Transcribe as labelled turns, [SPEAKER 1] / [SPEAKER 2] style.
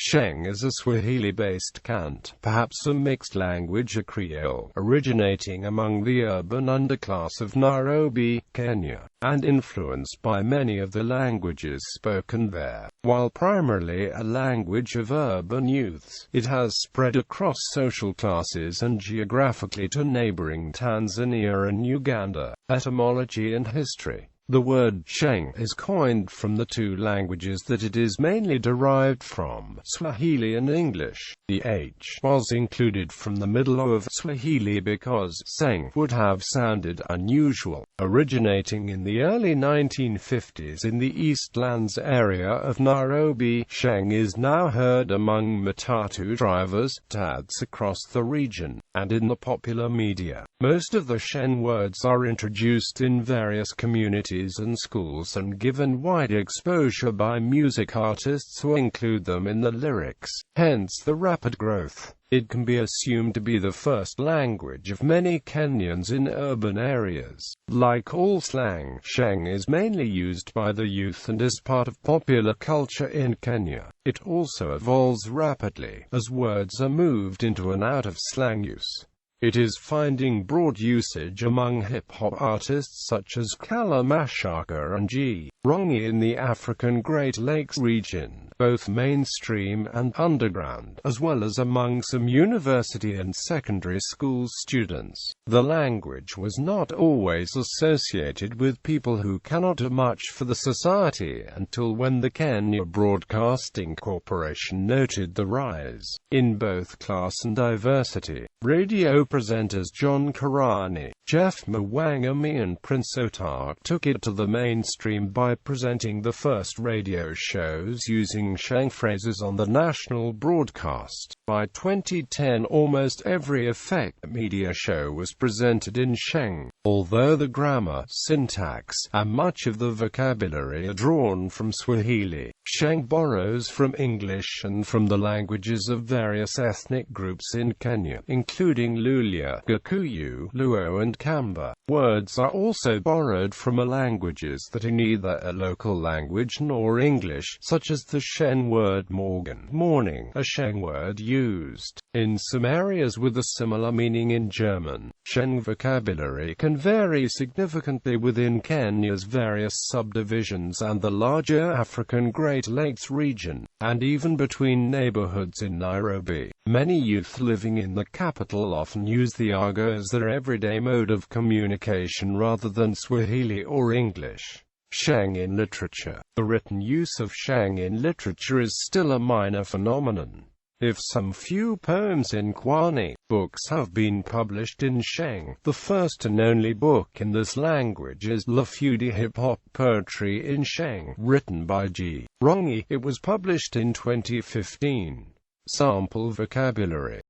[SPEAKER 1] Sheng is a Swahili-based cant, perhaps a mixed language, a creole, originating among the urban underclass of Nairobi, Kenya, and influenced by many of the languages spoken there. While primarily a language of urban youths, it has spread across social classes and geographically to neighbouring Tanzania and Uganda. Etymology and history. The word Sheng is coined from the two languages that it is mainly derived from, Swahili and English. The H was included from the middle O of Swahili because Sheng would have sounded unusual. Originating in the early 1950s in the Eastlands area of Nairobi, Sheng is now heard among matatu drivers, tads across the region, and in the popular media. Most of the Sheng words are introduced in various communities and schools and given wide exposure by music artists who include them in the lyrics, hence the rapid growth. It can be assumed to be the first language of many Kenyans in urban areas. Like all slang, Sheng is mainly used by the youth and is part of popular culture in Kenya. It also evolves rapidly, as words are moved into and out of slang use. It is finding broad usage among hip-hop artists such as Kala Mashaka and geographically in the African Great Lakes region, both mainstream and underground, as well as among some university and secondary school students. The language was not always associated with people who cannot do much for the society until when the Kenya Broadcasting Corporation noted the rise in both class and diversity. Radio presenters John Karani, Jeff Mwangami and Prince Otak took it to the mainstream by presenting the first radio shows using Sheng phrases on the national broadcast. By 2010, almost every effect media show was presented in Sheng. Although the grammar, syntax, and much of the vocabulary are drawn from Swahili, Sheng borrows from English and from the languages of various ethnic groups in Kenya, including Lulia, Gikuyu, Luo and Kamba. Words are also borrowed from languages that are neither a local language nor English, such as the Sheng word morgen, morning, a Sheng word used in some areas with a similar meaning in German. Sheng vocabulary can vary significantly within Kenya's various subdivisions and the larger African Great Lakes region, and even between neighborhoods in Nairobi. Many youth living in the capital often use the argot as their everyday mode of communication rather than Swahili or English. Sheng in literature. The written use of Sheng in literature is still a minor phenomenon. If some few poems in Kwani books have been published in Sheng, the first and only book in this language is Lafudi hip-hop poetry in Sheng, written by geographically. It was published in 2015. Sample vocabulary.